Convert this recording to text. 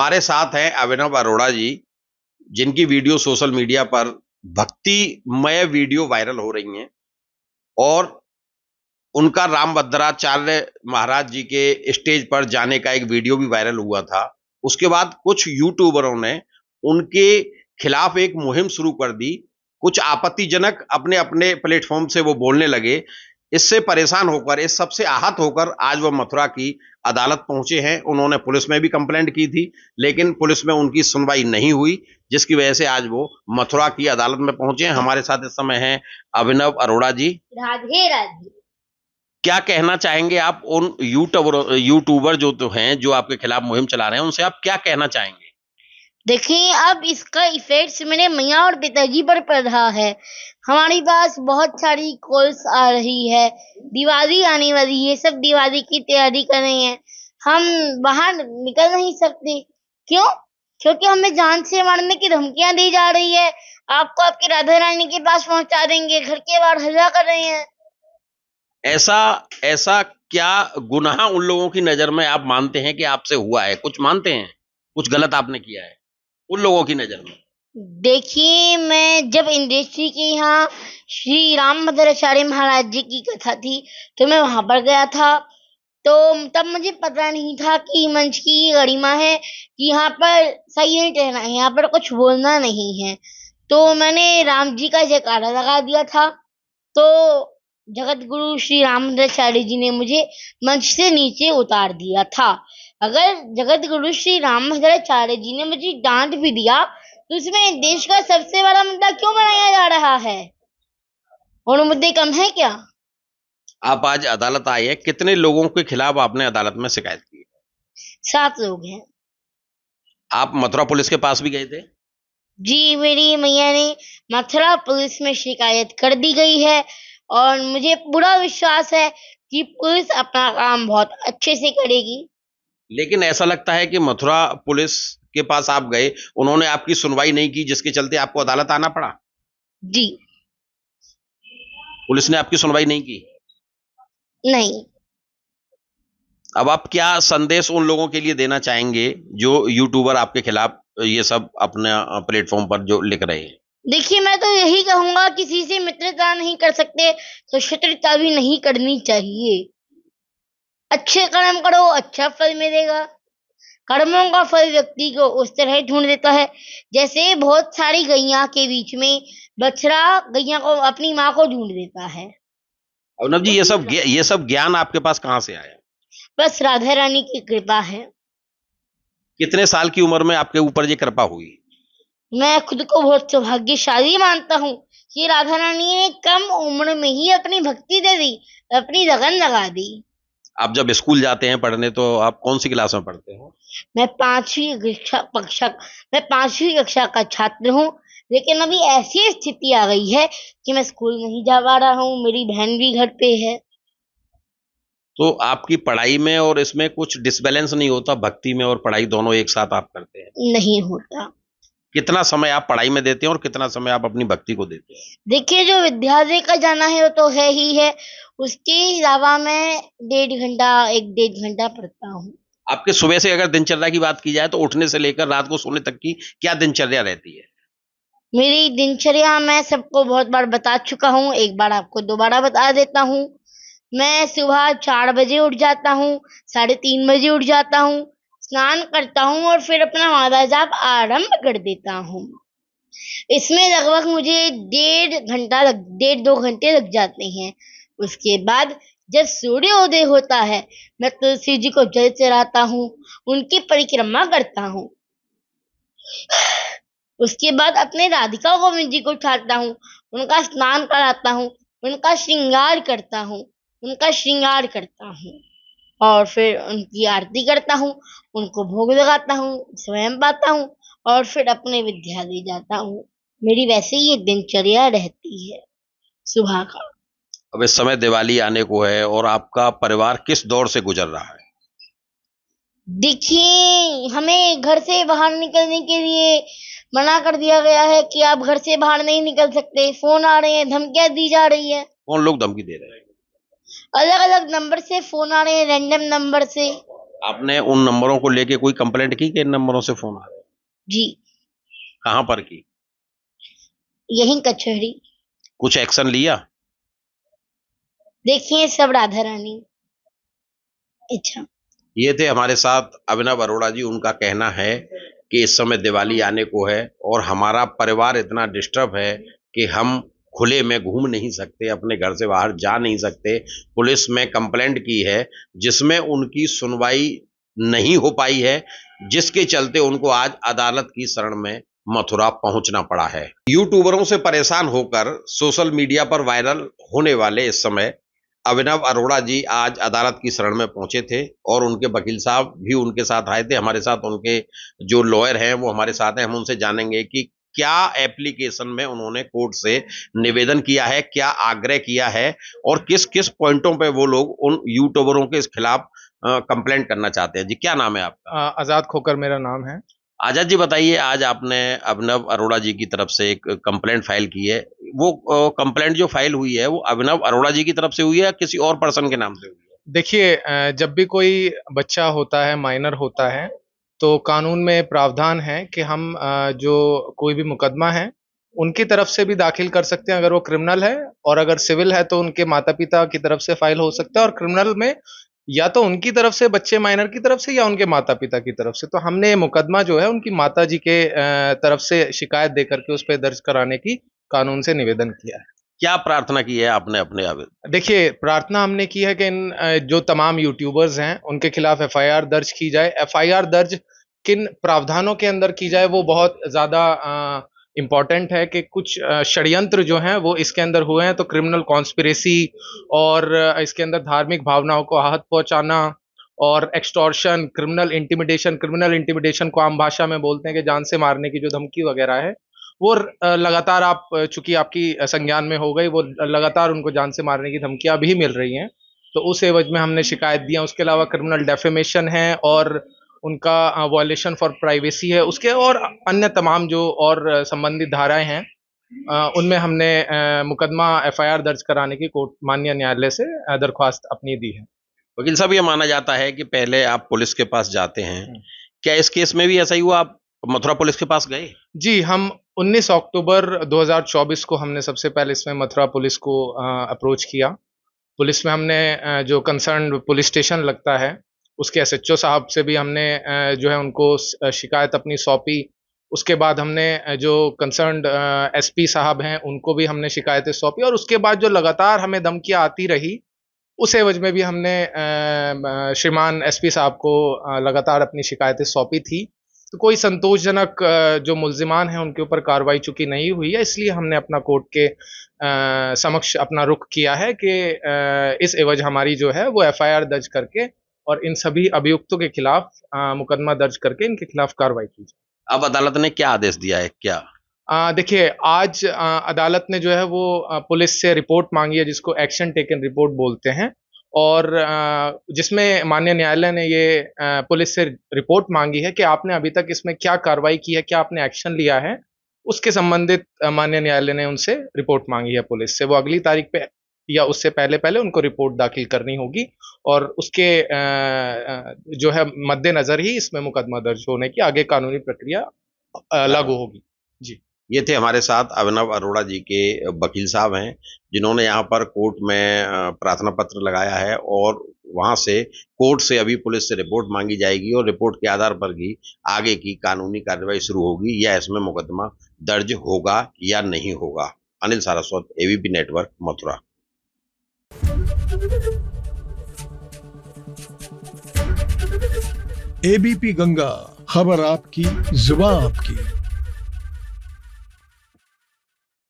हमारे साथ हैं अभिनव अरोड़ा जी, जिनकी वीडियो सोशल मीडिया पर भक्तिमय वीडियो वायरल हो रही हैं और उनका रामभद्राचार्य महाराज जी के स्टेज पर जाने का एक वीडियो भी वायरल हुआ था। उसके बाद कुछ यूट्यूबरों ने उनके खिलाफ एक मुहिम शुरू कर दी। कुछ आपत्तिजनक अपने-अपने प्लेटफ़ॉर्म से वो बोलने लगे। इससे परेशान होकर, इस सब से आहत होकर आज वो मथुरा की अदालत पहुँचे हैं। उन्होंने पुलिस में भी कंप्लेंट की थी, लेकिन पुलिस में उनकी सुनवाई नहीं हुई, जिसकी वजह से आज वो मथुरा की अदालत में पहुँचे हैं। हमारे साथ इस समय हैं अभिनव अरोड़ा जी। राधे राधे। क्या कहना चाहेंगे आप उन यूट्यूबर जो तो हैं, जो आपके खिलाफ मुहिम चला रहे हैं, उनसे आप क्या कहना चाहेंगे? देखिए, अब इसका इफेक्ट मेरे मैया और पिताजी पर पड़ रहा है। हमारे पास बहुत सारी कॉल्स आ रही है, दिवाली आने वाली है, सब दिवाली की तैयारी कर रहे हैं। हम बाहर निकल नहीं सकते। क्यों? क्योंकि हमें जान से मारने की धमकियां दी जा रही है। आपको आपकी राधा रानी के पास पहुंचा देंगे, घर के बाहर हल्ला कर रहे हैं। ऐसा ऐसा क्या गुनाह उन लोगों की नज़र में आप मानते हैं कि आपसे हुआ है? कुछ मानते हैं? कुछ गलत आपने किया है, उन लोगों की नज़र में? देखिए, मैं जब इंडस्ट्री के यहाँ श्री रामभद्राचार्य महाराज जी की कथा थी, तो मैं वहाँ पर गया था। तो तब मुझे पता नहीं था कि मंच की ये गरिमा है कि यहाँ पर साइलेंट रहना है, यहाँ पर कुछ बोलना नहीं है। तो मैंने राम जी का जयकारा लगा दिया था। तो जगत गुरु श्री रामभद्राचार्य जी ने मुझे मंच से नीचे उतार दिया था। अगर जगत गुरु श्री रामभद्राचार्य जी ने मुझे डांट भी दिया, तो इसमें देश का सबसे बड़ा मुद्दा क्यों बनाया जा रहा है? और मुद्दे कम है क्या? आप आज अदालत आए हैं, कितने लोगों के खिलाफ आपने अदालत में शिकायत की है? 7 लोग हैं। आप मथुरा पुलिस के पास भी गए थे? जी, मेरी मैया ने मथुरा पुलिस में शिकायत कर दी गई है और मुझे पूरा विश्वास है कि पुलिस अपना काम बहुत अच्छे से करेगी। लेकिन ऐसा लगता है कि मथुरा पुलिस के पास आप गए, उन्होंने आपकी सुनवाई नहीं की, जिसके चलते आपको अदालत आना पड़ा? जी, पुलिस ने आपकी सुनवाई नहीं की? नहीं। अब आप क्या संदेश उन लोगों के लिए देना चाहेंगे, जो यूट्यूबर आपके खिलाफ ये सब अपना प्लेटफ़ॉर्म पर जो लिख रहे हैं? देखिए, मैं तो यही कहूँगा, किसी से मित्रता नहीं कर सकते, तो शत्रुता भी नहीं करनी चाहिए। अच्छे कर्म करो, अच्छा फल मिलेगा। कर्मों का फल व्यक्ति को उस तरह ढूँढ देता है, जैसे बहुत सारी गैया के बीच में बछड़ा गैया को अपनी माँ को ढूँढ देता है। अभिनव जी, ये सब ज्ञान आपके पास कहाँ से आया? बस राधा रानी की कृपा है। कितने साल की उम्र में आपके ऊपर ये कृपा हुई? मैं खुद को बहुत सौभाग्यशाली मानता हूँ कि राधा रानी ने कम उम्र में ही अपनी भक्ति दे दी, अपनी लगन लगा दी। आप जब स्कूल जाते हैं पढ़ने, तो आप कौन-सी क्लास में पढ़ते हो? मैं 5वीं कक्षा का छात्र हूँ, लेकिन अभी ऐसी स्थिति आ गई है कि मैं स्कूल नहीं जा पा रहा हूँ, मेरी बहन भी घर पे है। तो आपकी पढ़ाई में और इसमें कुछ डिसबैलेंस नहीं होता, भक्ति में और पढ़ाई दोनों एक साथ आप करते हैं? नहीं होता। कितना समय आप पढ़ाई में देते हैं और कितना समय आप अपनी भक्ति को देते हैं? देखिए, जो विद्यालय का जाना है वो तो है ही है, उसके अलावा मैं 1 डेढ़ घंटा पढ़ता हूँ। आपके सुबह से अगर दिनचर्या की बात की जाए, तो उठने से लेकर रात को सोने तक की क्या दिनचर्या रहती है? मेरी दिनचर्या मैं सबको बहुत बार बता चुका हूँ, एक बार आपको दोबारा बता देता हूँ। मैं सुबह 4 बजे उठ जाता हूँ, 3:30 बजे उठ जाता हूँ, स्नान करता हूँ और फिर अपना माला जाप आरंभ कर देता हूँ। इसमें लगभग मुझे 1.5 घंटे लग जाते हैं। उसके बाद जब सूर्योदय होता है, मैं तुलसी जी को जल चढ़ाता हूँ, उनकी परिक्रमा करता हूँ। उसके बाद अपने राधिका गोविंद जी को उठाता हूँ, उनका स्नान कराता हूँ, उनका श्रृंगार करता हूँ और फिर उनकी आरती करता हूँ, उनको भोग लगाता हूँ, स्वयं पाता हूँ और फिर अपने विद्यालय जाता हूँ। मेरी वैसे ही एक दिनचर्या रहती है सुबह का। अब इस समय दिवाली आने को है और आपका परिवार किस दौर से गुजर रहा है? देखिए, हमें घर से बाहर निकलने के लिए मना कर दिया गया है कि आप घर से बाहर नहीं निकल सकते। फ़ोन आ रहे हैं, धमकियाँ दी जा रही हैं। कौन लोग धमकी दे रहे हैं? अलग-अलग नंबर से फ़ोन आ रहे हैं, रैंडम नंबर से। आपने उन नंबरों को लेके कोई कंप्लेंट की कि इन नंबरों से फोन आ रहे हैं? जी, कहाँ पर की? यही कचहरी। कुछ एक्शन लिया? देखिए सब राधा रानी। अच्छा। ये थे हमारे साथ अभिनव अरोड़ा जी। उनका कहना है कि इस समय दिवाली आने को है और हमारा परिवार इतना डिस्टर्ब है कि हम खुले में घूम नहीं सकते, अपने घर से बाहर जा नहीं सकते। पुलिस में कंप्लेंट की है जिसमें उनकी सुनवाई नहीं हो पाई है, जिसके चलते उनको आज अदालत की शरण में मथुरा पहुंचना पड़ा है। यूट्यूबरों से परेशान होकर सोशल मीडिया पर वायरल होने वाले इस समय अभिनव अरोड़ा जी आज अदालत की शरण में पहुंचे थे और उनके वकील साहब भी उनके साथ आए थे। हमारे साथ उनके जो लॉयर हैं वो हमारे साथ हैं। हम उनसे जानेंगे कि क्या एप्लीकेशन में उन्होंने कोर्ट से निवेदन किया है, क्या आग्रह किया है और किस किस पॉइंटों पे वो लोग उन यूट्यूबरों के खिलाफ कंप्लेंट करना चाहते हैं। जी, क्या नाम है आपका? आजाद खोकर मेरा नाम है। आजाद जी, बताइए, आज आपने अभिनव अरोड़ा जी की तरफ से एक कंप्लेंट फाइल की है। वो कंप्लेंट जो फाइल हुई है वो अभिनव अरोड़ा जी की तरफ से हुई है या किसी और पर्सन के नाम से हुई है? देखिए, जब भी कोई बच्चा होता है, माइनर होता है, तो कानून में प्रावधान है कि हम जो कोई भी मुकदमा है, उनकी तरफ से भी दाखिल कर सकते हैं अगर वो क्रिमिनल है, और अगर सिविल है तो उनके माता-पिता की तरफ से फाइल हो सकता है, और क्रिमिनल में या तो उनकी तरफ से, बच्चे माइनर की तरफ से, या उनके माता-पिता की तरफ से। तो हमने ये मुकदमा जो है उनकी माताजी के तरफ से शिकायत दे करके उस पे दर्ज कराने की कानून से निवेदन किया है। क्या प्रार्थना की है आपने अपने देखिए, प्रार्थना हमने की है कि इन जो तमाम यूट्यूबर्स हैं, उनके खिलाफ एफआईआर दर्ज की जाए। एफआईआर दर्ज किन प्रावधानों के अंदर की जाए, वो बहुत ज़्यादा इम्पोर्टेंट है कि कुछ षड्यंत्र जो हैं, वो इसके अंदर हुए हैं। तो क्रिमिनल कॉन्स्पिरेसी, और इसके अंदर धार्मिक भावनाओं को आहत पहुँचाना, और एक्सटॉर्शन, क्रिमिनल इंटिमिडेशन को आम भाषा में बोलते हैं कि जान से मारने की जो धमकी वगैरह है, वो लगातार, आप चूँकि आपकी संज्ञान में हो गई, वो लगातार उनको जान से मारने की धमकियाँ भी मिल रही हैं। तो उस एवज में हमने शिकायत दी है। उसके अलावा क्रिमिनल डेफेमेशन है, और उनका वायलेशन फॉर प्राइवेसी है। उसके और अन्य तमाम जो और संबंधित धाराएँ हैं, उनमें हमने मुकदमा एफआईआर दर्ज कराने की कोर्ट माननीय न्यायालय से दरख्वास्त अपनी दी है। वकील साहब, ये माना जाता है कि पहले आप पुलिस के पास जाते हैं, क्या इस केस में भी ऐसा ही हुआ? आप मथुरा पुलिस के पास गए? जी, हम 19 अक्टूबर 2024 को हमने सबसे पहले इसमें मथुरा पुलिस को अप्रोच किया। पुलिस में हमने जो कंसर्न पुलिस स्टेशन लगता है, उसके एसएचओ साहब से भी हमने जो है उनको शिकायत अपनी सौंपी। उसके बाद हमने जो कंसर्न्ड एसपी साहब हैं, उनको भी हमने शिकायतें सौंपी, और उसके बाद जो लगातार हमें धमकियाँ आती रही, उस एवज में भी हमने श्रीमान एसपी साहब को लगातार अपनी शिकायतें सौंपी थी। तो कोई संतोषजनक जो मुल्ज़िमान हैं उनके ऊपर कार्रवाई चूँकि नहीं हुई है, इसलिए हमने अपना कोर्ट के समक्ष अपना रुख किया है कि इस एवज हमारी जो है वो एफआईआर दर्ज करके और इन सभी अभियुक्तों के खिलाफ मुकदमा दर्ज करके इनके खिलाफ कार्रवाई की जाए। अब अदालत ने क्या आदेश दिया है? क्या देखिए, आज अदालत ने जो है वो पुलिस से रिपोर्ट मांगी है, जिसको एक्शन टेकन रिपोर्ट बोलते हैं, और जिसमें माननीय न्यायालय ने ये पुलिस से रिपोर्ट मांगी है कि आपने अभी तक इसमें क्या कार्रवाई की है, क्या आपने एक्शन लिया है। उसके संबंधित माननीय न्यायालय ने उनसे रिपोर्ट मांगी है पुलिस से। वो अगली तारीख पे या उससे पहले उनको रिपोर्ट दाखिल करनी होगी, और उसके जो है मद्देनज़र ही इसमें मुकदमा दर्ज होने की आगे कानूनी प्रक्रिया लागू होगी। जी। ये थे हमारे साथ अभिनव अरोड़ा जी के वकील साहब हैं, जिन्होंने यहाँ पर कोर्ट में प्रार्थना पत्र लगाया है और वहाँ से कोर्ट से अभी पुलिस से रिपोर्ट मांगी जाएगी और रिपोर्ट के आधार पर ही आगे की कानूनी कार्रवाई शुरू होगी या इसमें मुकदमा दर्ज होगा या नहीं होगा। Anil Saraswat, ABP network, Mathura. ABP Ganga, खबर आपकी, जुबान आपकी।